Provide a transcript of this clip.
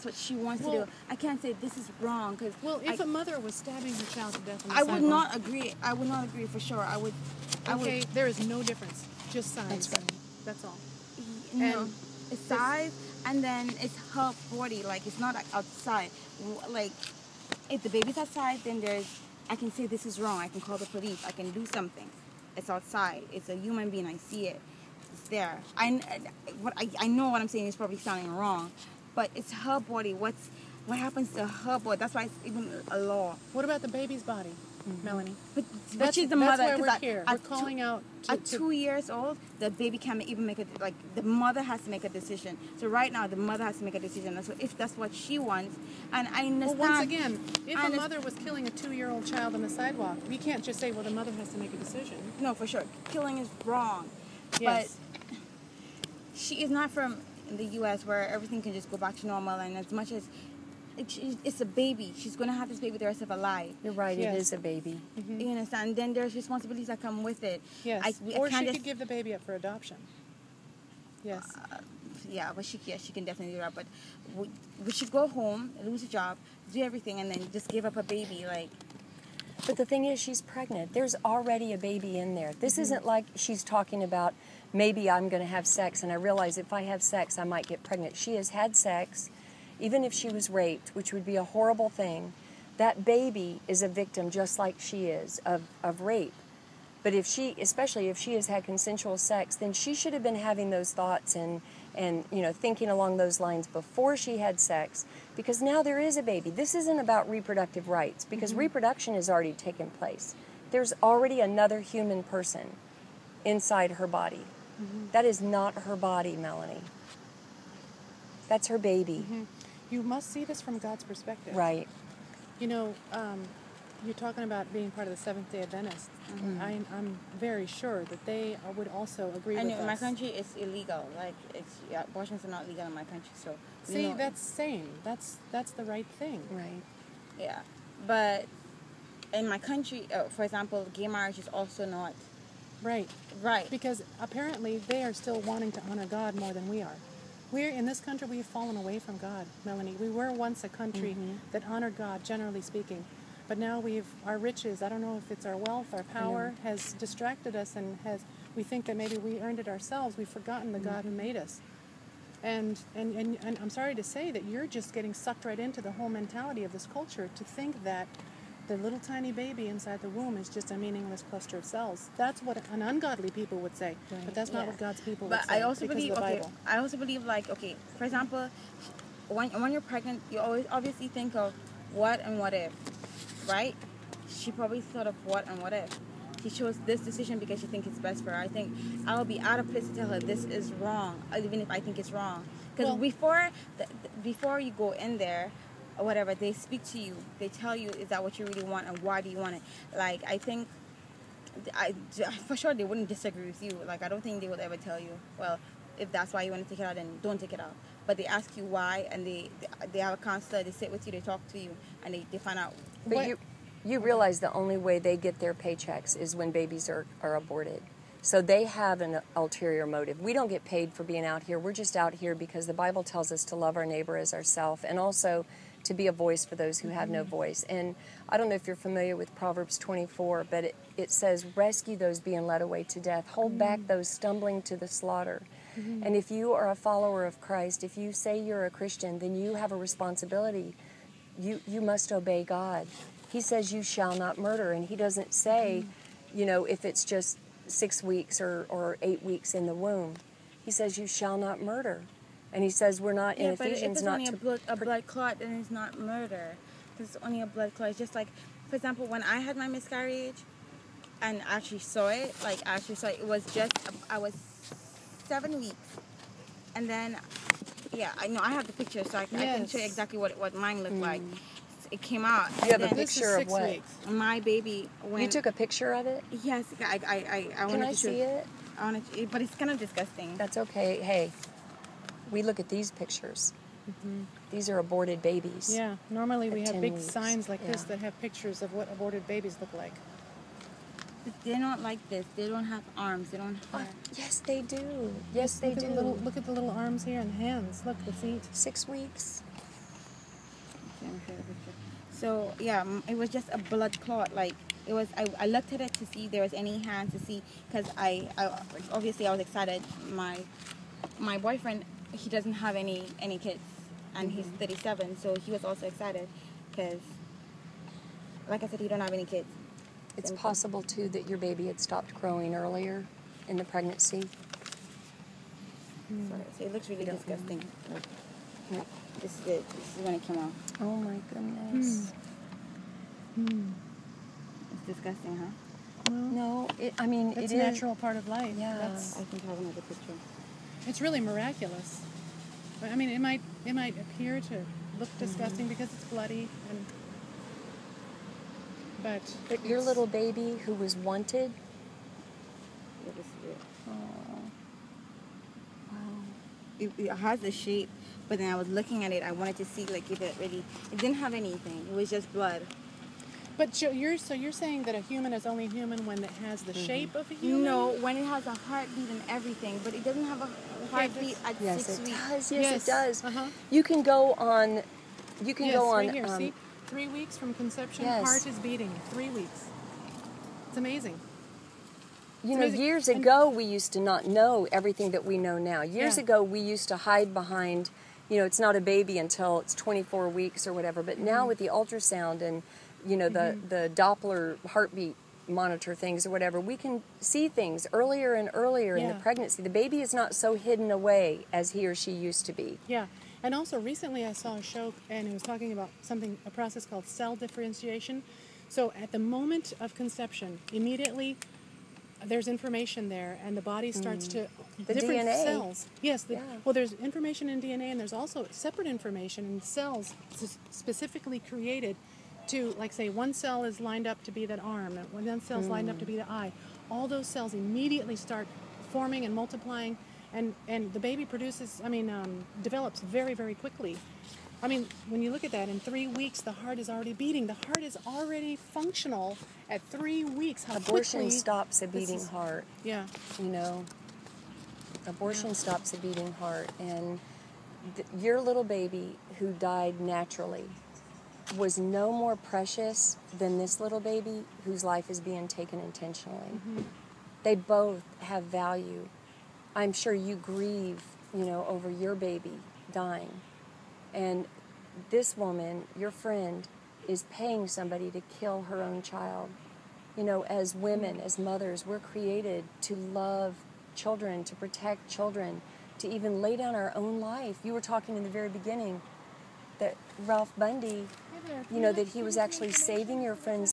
that's what she wants to do. I can't say this is wrong because. Well, if a mother was stabbing her child to death on the I sidewalk, would not agree. I would not agree for sure. Okay, there is no difference. Just size. That's right. That's all. No, And it's size, and then it's her body. Like it's not like outside. Like if the baby's outside, then I can say this is wrong. I can call the police. I can do something. It's outside. It's a human being. I see it. It's there. I know what I'm saying is probably sounding wrong, but it's her body. What happens to her body? That's why it's even a law. What about the baby's body, Melanie? But she's the mother. That's why we're here. We're calling out. At 2 years old, the baby can't even make the mother has to make a decision. So right now, the mother has to make a decision. So if that's what she wants, and I understand. Well, once again, if a mother was killing a 2-year-old child on the sidewalk, we can't just say, well, the mother has to make a decision. No, for sure. Killing is wrong. Yes. But she is not from the U.S. where everything can just go back to normal, and as much as it's a baby. She's going to have this baby the rest of her life. You're right, It is a baby. Mm-hmm. You understand? And then there's responsibilities that come with it. Yes. Or she could give the baby up for adoption. Yes. Yeah, but she can definitely do that. But we should go home, lose a job, do everything, and then just give up a baby. But the thing is, she's pregnant. There's already a baby in there. This isn't like she's talking about, maybe I'm going to have sex, and I realize if I have sex, I might get pregnant. She has had sex. Even if she was raped, which would be a horrible thing, that baby is a victim just like she is of rape. But especially if she has had consensual sex, then she should have been having those thoughts and thinking along those lines before she had sex, because now there is a baby. This isn't about reproductive rights, because reproduction has already taken place. There's already another human person inside her body. That is not her body, Melanie. That's her baby. You must see this from God's perspective. Right. You know, you're talking about being part of the Seventh-day Adventists. I'm very sure that they would also agree with us. In my country, it's illegal. Abortions are not legal in my country. So see, that's same. That's the right thing. Right. Yeah, but in my country, for example, gay marriage is also not. Right. Right. Because apparently they are still wanting to honor God more than we are. We're in this country, we've fallen away from God, Melanie. We were once a country that honored God, generally speaking. But now our riches, I don't know if it's our wealth, our power, has distracted us, and we think that maybe we earned it ourselves. We've forgotten the God who made us. And I'm sorry to say that you're just getting sucked right into the whole mentality of this culture to think that the little tiny baby inside the womb is just a meaningless cluster of cells. That's what an ungodly people would say, but that's not what God's people would say. But I also believe, of the Bible. I also believe, for example, when you're pregnant, you always obviously think of what and what if, right? She probably thought of what and what if. She chose this decision because she thinks it's best for her. I think I will be out of place to tell her this is wrong, even if I think it's wrong. Because before you go in there, or whatever, they speak to you. They tell you, is that what you really want, and why do you want it? I think, for sure, they wouldn't disagree with you. I don't think they would ever tell you, well, if that's why you want to take it out, then don't take it out. But they ask you why, and they have a counselor. They sit with you, they talk to you, and they find out. But you realize the only way they get their paychecks is when babies are aborted. So they have an ulterior motive. We don't get paid for being out here. We're just out here because the Bible tells us to love our neighbor as ourselves, and also to be a voice for those who have no voice. And I don't know if you're familiar with Proverbs 24, but it says, rescue those being led away to death. Hold back those stumbling to the slaughter. And if you are a follower of Christ, if you say you're a Christian, then you have a responsibility. You must obey God. He says you shall not murder, and he doesn't say, if it's just 6 weeks or 8 weeks in the womb. He says you shall not murder. And he says we're not in Ephesians not to... if it's only a blood clot, then it's not murder. It's only a blood clot. It's just like, for example, when I had my miscarriage and actually saw it, it was just, I was 7 weeks. And then, I know I have the picture, so I can show you exactly what mine looked like. It came out. You have a picture of what? My baby. You took a picture of it? Yes, I wanted to show. Can I see it? I wanted to, but it's kind of disgusting. That's okay. Hey, we look at these pictures. These are aborted babies. Yeah, normally we have big signs like this that have pictures of what aborted babies look like. They're not like this. They don't have arms. They don't have... Yes, they do. Yes, they do. Look at the little arms here and hands. Look, the feet. 6 weeks. see, I'm sure the picture. So yeah, it was just a blood clot. Like it was. I looked at it to see if there was any hands to see, because I obviously I was excited. My boyfriend, he doesn't have any kids, and he's 37, so he was also excited because, like I said, he don't have any kids. It's Same thing. possible too that your baby had stopped growing earlier in the pregnancy. So it looks really You don't disgusting. Like, this is it. This is when it came out. Oh my goodness. It's disgusting, huh? Well, No, I mean, it's it a is. natural part of life. Yeah. That's, I think I have another picture. it's really miraculous. But, I mean, it might appear to look disgusting because it's bloody, but Your it's- little baby who was wanted. Yeah, this is it. Oh. Wow. It has a shape, but then I was looking at it. I wanted to see like if it really. It didn't have anything. It was just blood. But you're saying that a human is only human when it has the shape of a human? No, when it has a heartbeat and everything, but it doesn't have a heartbeat at Yes, 6 it weeks. does. Yes, it does. Uh-huh. You can go on. You can Yes, go on. right here. See, 3 weeks from conception, yes. heart is beating. 3 weeks. It's amazing. You know, amazing. years And- ago we used to not know everything that we know now. Years Yeah. ago we used to hide behind, you know, it's not a baby until it's 24 weeks or whatever. But now with the ultrasound and, you know, the Doppler heartbeat monitor things or whatever, we can see things earlier and earlier in the Yeah. pregnancy. The baby is not so hidden away as he or she used to be. Yeah. And also recently I saw a show and it was talking about a process called cell differentiation. So at the moment of conception, immediately there's information there and the body starts to The different DNA. cells. Yes, Yeah. well there's information in DNA and there's also separate information in cells specifically created to, like, say one cell is lined up to be that arm and one cell is lined up to be the eye. All those cells immediately start forming and multiplying, and the baby develops very, very quickly. I mean, when you look at that, in 3 weeks the heart is already beating. The heart is already functional at 3 weeks. How Abortion quickly stops a this beating is- heart. Yeah. You know, abortion stops a beating heart. And your little baby who died naturally was no more precious than this little baby whose life is being taken intentionally. They both have value. I'm sure you grieve, you know, over your baby dying. And this woman, your friend, is paying somebody to kill her own child. You know, as women, as mothers, we're created to love children, to protect children, to even lay down our own life. You were talking in the very beginning that Ralph Bundy, you know, that he was actually saving your friend's